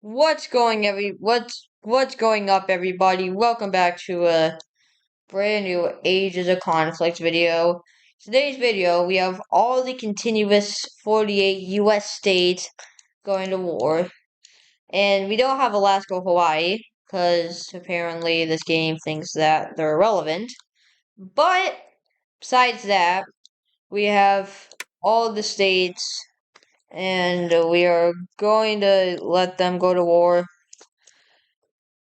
What's going up, everybody? Welcome back to a brand new Ages of Conflict video. Today's video, we have all the continuous 48 U.S. states going to war, and we don't have Alaska or Hawaii because apparently this game thinks that they're irrelevant. But besides that, we have all the states, and we are going to let them go to war.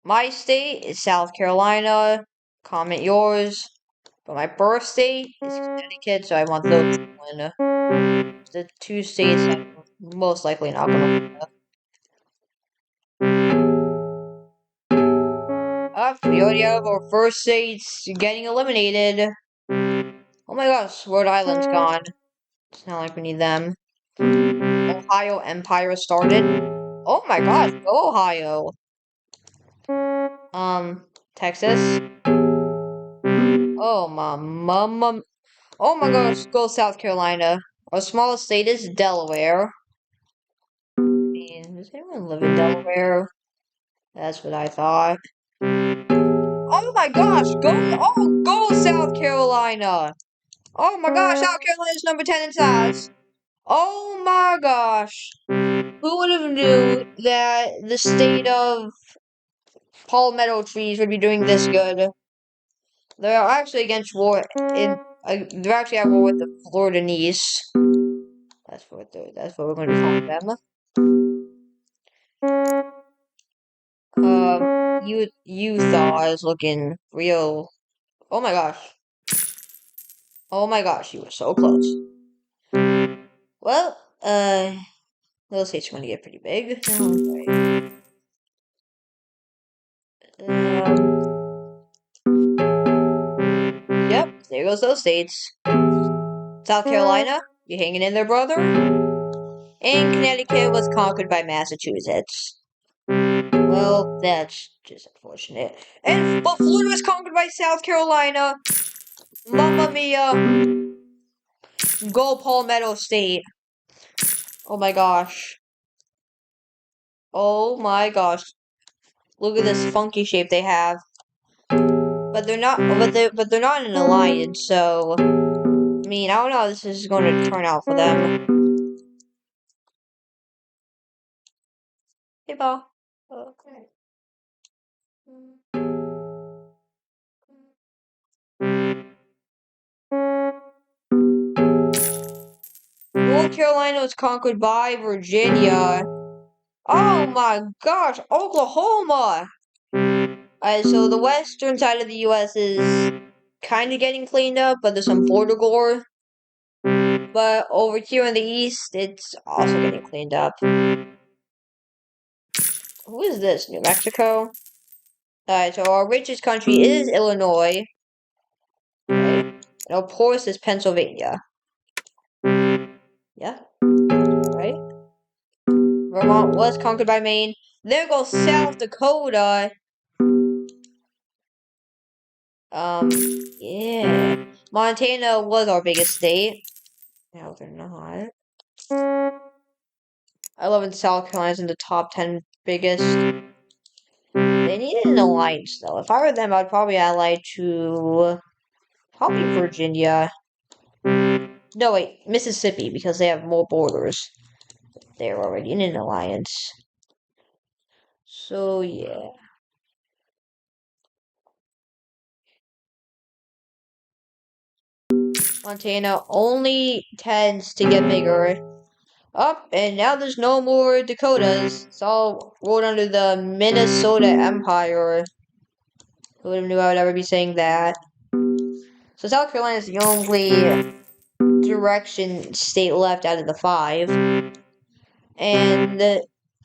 My state is South Carolina. Comment yours. But my birth state is Connecticut, so I want those one. The two states I'm most likely not gonna win. We already have our first states getting eliminated. Oh my gosh, Rhode Island's gone. It's not like we need them. Ohio Empire started. Oh my gosh, go Ohio. Texas. Oh my mama. Oh my gosh, go South Carolina. Our smallest state is Delaware. I mean, does anyone live in Delaware? That's what I thought. Oh my gosh, go South Carolina! Oh my gosh, South Carolina's number 10 in size. Oh my gosh. Who would have knew that the state of palmetto trees would be doing this good? They're actually against war they're actually at war with the Florida-Nice. That's what we're going to be calling them. Utah is looking real. Oh my gosh. Oh my gosh, you were so close. Well, those states are going to get pretty big. Yep, there goes those states. South Carolina, you hanging in there, brother? And Connecticut was conquered by Massachusetts. Well, that's just unfortunate. But Florida was conquered by South Carolina. Mamma mia. Go Palmetto State. Oh my gosh. Oh my gosh. Look at this funky shape they have. But they're not in an alliance, so I mean, I don't know how this is going to turn out for them. Hey, Paul. Okay. North Carolina was conquered by Virginia. Oh my gosh, Oklahoma! So the western side of the U.S. is kind of getting cleaned up, but there's some border gore. But over here in the east, it's also getting cleaned up. Who is this? New Mexico? Alright, so our richest country is Illinois. Okay. And our poorest is Pennsylvania. Yeah. Alright. Vermont was conquered by Maine. There goes South Dakota. Yeah. Montana was our biggest state. Now they're not. I love it. South Carolina's in the top 10 biggest. They needed an alliance, though. If I were them, I'd probably ally to probably Virginia. No, wait, Mississippi, because they have more borders. They're already in an alliance. So, yeah. Montana only tends to get bigger. Up, and now there's no more Dakotas. It's all rolled under the Minnesota Empire. Who would have knew I would ever be saying that? So South Carolina is the only direction state left out of the 5. And they're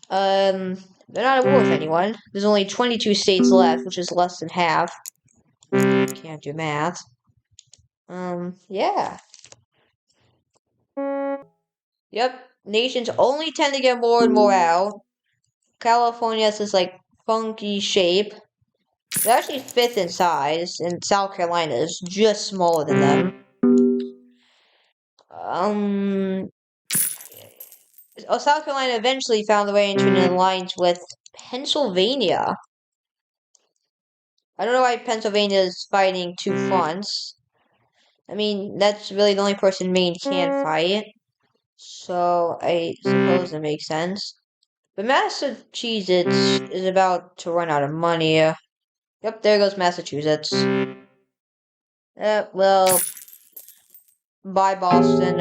not at war with anyone. There's only 22 states left, which is less than half. Can't do math. Yeah. Yep. Nations only tend to get more and more out. California has this like funky shape. They're actually 5th in size, and South Carolina is just smaller than them. South Carolina eventually found their way into an alliance with Pennsylvania. I don't know why Pennsylvania is fighting two fronts. I mean, that's really the only person Maine can't fight. So I suppose it makes sense. But Massachusetts is about to run out of money. Yep, there goes Massachusetts. Well, bye Boston.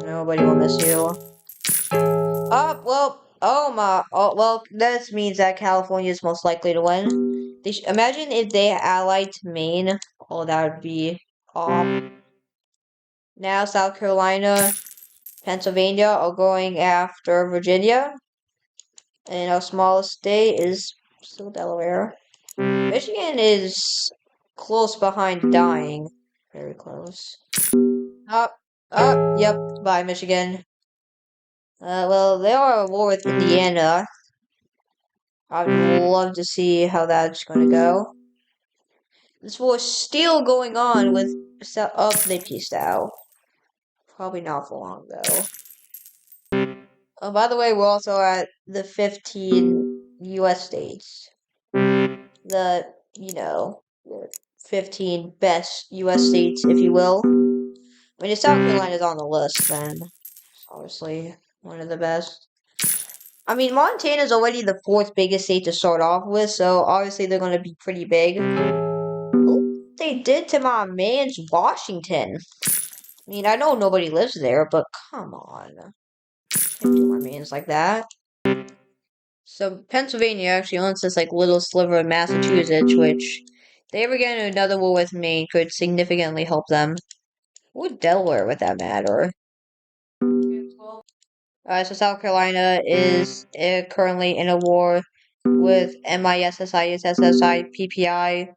Nobody will miss you. Well, this means that California is most likely to win. Imagine if they allied to Maine. Oh, that would be now South Carolina, Pennsylvania are going after Virginia, and our smallest state is still Delaware. Michigan is close behind dying. Very close. Yep, bye Michigan. Well, they are at war with Indiana. I would love to see how that's going to go. This war is still going on with. They peaced out. Probably not for long, though. Oh, by the way, we're also at the 15 U.S. states. The 15 best U.S. states, if you will. I mean, if South Carolina is on the list, then it's obviously one of the best. I mean, Montana is already the fourth biggest state to start off with, so obviously they're going to be pretty big. Look what they did to my man's Washington. I mean, I know nobody lives there, but come on. Can't do my man's like that. So Pennsylvania actually owns this like little sliver of Massachusetts, which if they ever get into another war with Maine could significantly help them. Or Delaware, would that matter? So South Carolina is currently in a war with MISSI, SSI, PPI.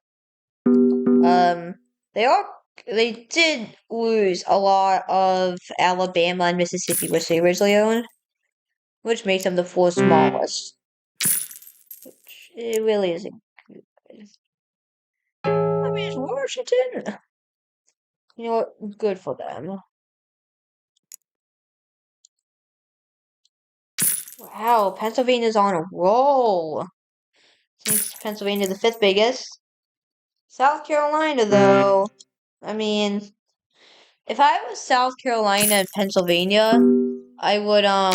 They are they did lose a lot of Alabama and Mississippi, which they originally owned, which makes them the fourth smallest. Which it really isn't good. I mean, it's Washington. You know what? Good for them. Wow, Pennsylvania's on a roll. Since Pennsylvania the fifth biggest. South Carolina, though, I mean, if I was South Carolina and Pennsylvania, I would, I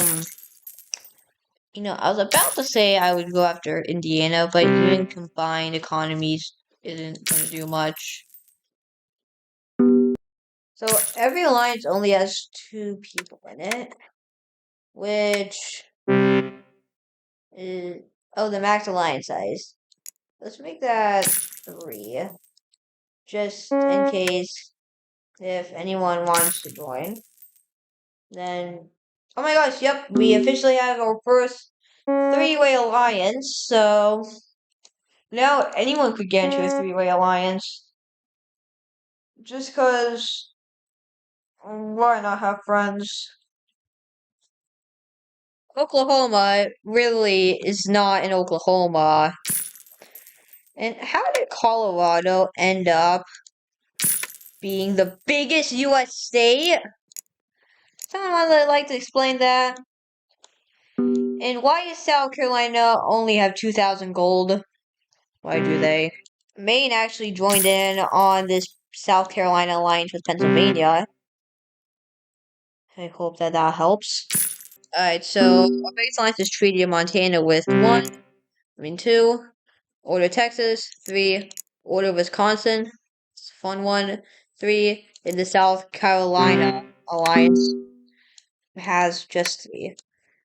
was about to say I would go after Indiana, but even combined economies isn't going to do much. So every alliance only has two people in it, which is, the max alliance size. Let's make that 3, just in case if anyone wants to join. Then, oh my gosh, yep, we officially have our first three-way alliance, so now anyone could get into a three-way alliance. Just because, why not have friends? Oklahoma really is not in Oklahoma. And how did Colorado end up being the biggest U.S. state? Someone would like to explain that? And why does South Carolina only have 2,000 gold? Why do they? Maine actually joined in on this South Carolina alliance with Pennsylvania. I hope that helps. Alright, so our biggest alliance is Treaty of Montana with 2, Order Texas, 3, Order Wisconsin, it's a fun one, 3, and the South Carolina alliance has just 3,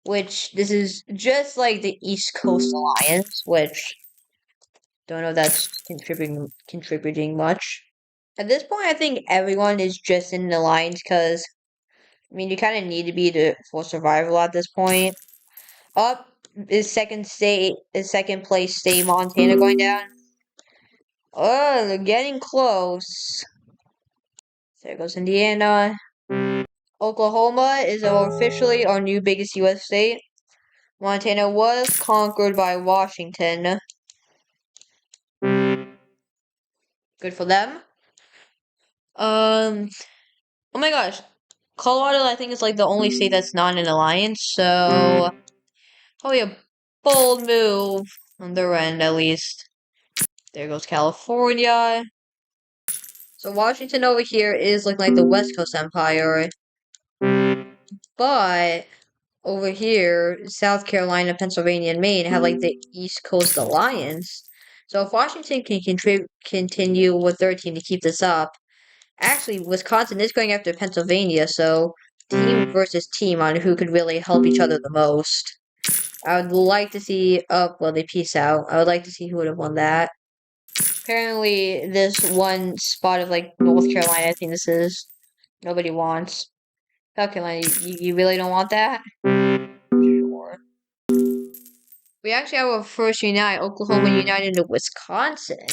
which this is just like the East Coast alliance, which don't know if that's contributing much. At this point, I think everyone is just in the lines because, I mean, you kind of need to be for survival at this point. Up is second place state Montana going down. Oh, they're getting close. There goes Indiana. Oklahoma is officially our new biggest U.S. state. Montana was conquered by Washington. Good for them. Oh my gosh. Colorado, I think, is like the only state that's not in an alliance, so probably a bold move on their end, at least. There goes California. So Washington over here is looking like the West Coast Empire, but over here, South Carolina, Pennsylvania, and Maine have like the East Coast Alliance. So if Washington can continue with their team to keep this up, actually Wisconsin is going after Pennsylvania, so team versus team on who could really help each other the most. I would like to see. Oh, well, they peace out. I would like to see who would have won that. Apparently, this one spot of like North Carolina, I think this is nobody wants. South Carolina, you really don't want that? Sure. We actually have our first unite, Oklahoma united into Wisconsin.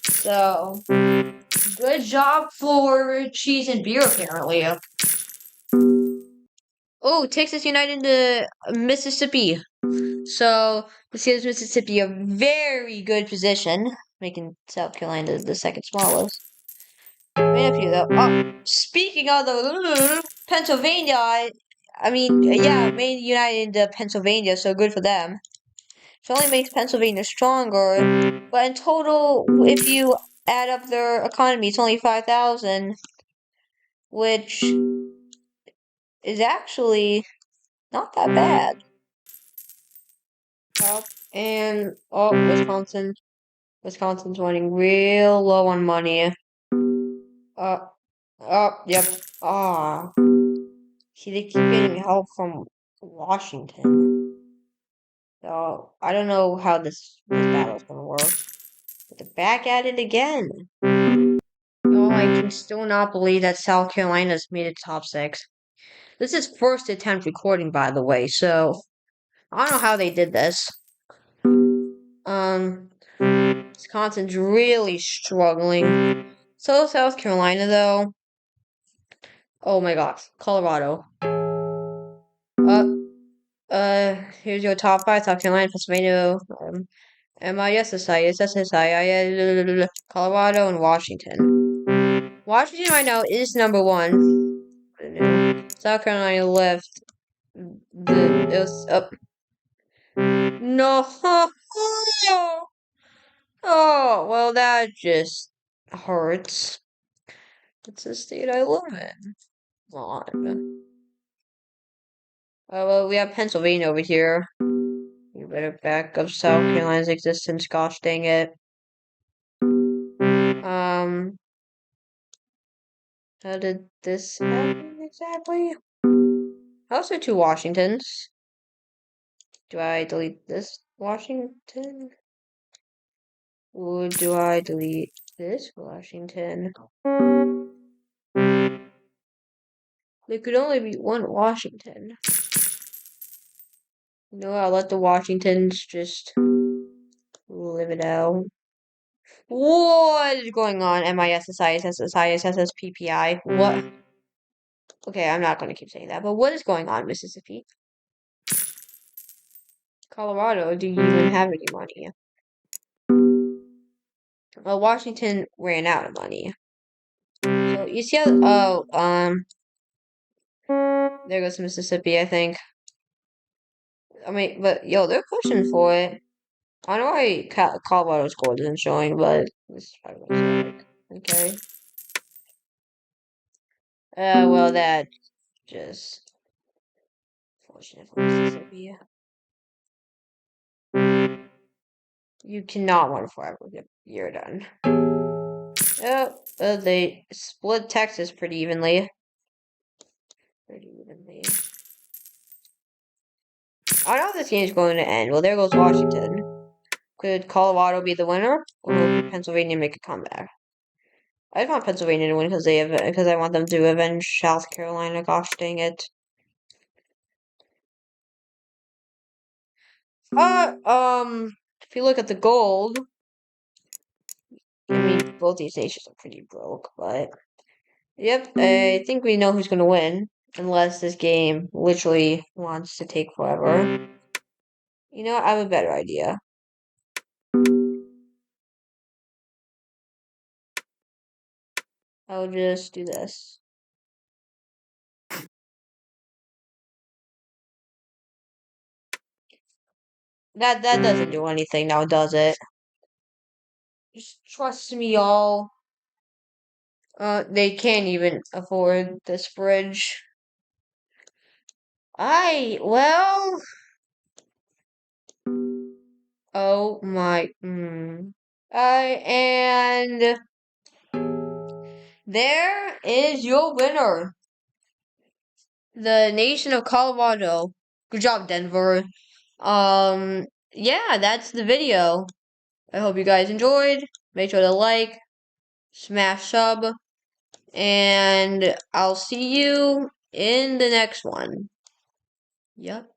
So, good job for cheese and beer, apparently. Oh, Texas united into Mississippi. So, this gives Mississippi a very good position, making South Carolina the second smallest. Maine a few though. Oh, speaking of the Pennsylvania, I mean, yeah, Maine united into Pennsylvania, so good for them. It only makes Pennsylvania stronger, but in total, if you add up their economy, it's only 5,000, which is actually not that bad. And oh, Wisconsin's running real low on money. Uh, yep. Ah, see, they keep getting help from Washington. So I don't know how this battle's gonna work. But they're back at it again. Oh, I can still not believe that South Carolina's made it top six. This is first attempt recording, by the way, so I don't know how they did this. Wisconsin's really struggling. So South Carolina, though. Oh my gosh, Colorado. Here's your top five: South Carolina, Pennsylvania, MISSI, SSSI, Colorado, and Washington. Washington right now is number one. South Carolina left. It was up. No. Oh, well, that just hurts. It's the state I live in. Come on. Oh, well, we have Pennsylvania over here. You better back up South Carolina's existence. Gosh dang it. How did this happen exactly? Also, two Washingtons. Do I delete this Washington? Or do I delete this Washington? There could only be one Washington. No, I'll let the Washingtons just live it out. What is going on? MISSISSISSPPI. What? Okay, I'm not going to keep saying that, but what is going on, Mississippi? Colorado, do you even have any money? Well, Washington ran out of money. So you see how, there goes Mississippi, I think. I mean, but yo, they're pushing for it. I don't know why Colorado's score isn't showing, but this is probably what it's like. Okay. Well, that just fortunate for Mississippi. You cannot win forever. You're done. Oh, they split Texas pretty evenly. Pretty evenly. I know this game's going to end. Well, there goes Washington. Could Colorado be the winner, or will Pennsylvania make a comeback? I just want Pennsylvania to win because I want them to avenge South Carolina. Gosh dang it. If you look at the gold, I mean, both these nations are pretty broke, but yep, I think we know who's gonna win, unless this game literally wants to take forever. You know, I have a better idea. I'll just do this. That doesn't do anything now, does it? Just trust me, y'all. They can't even afford this bridge. Well, oh my, and there is your winner, the nation of Colorado. Good job, Denver. Yeah, that's the video. I hope you guys enjoyed. Make sure to like, smash sub, and I'll see you in the next one. Yep.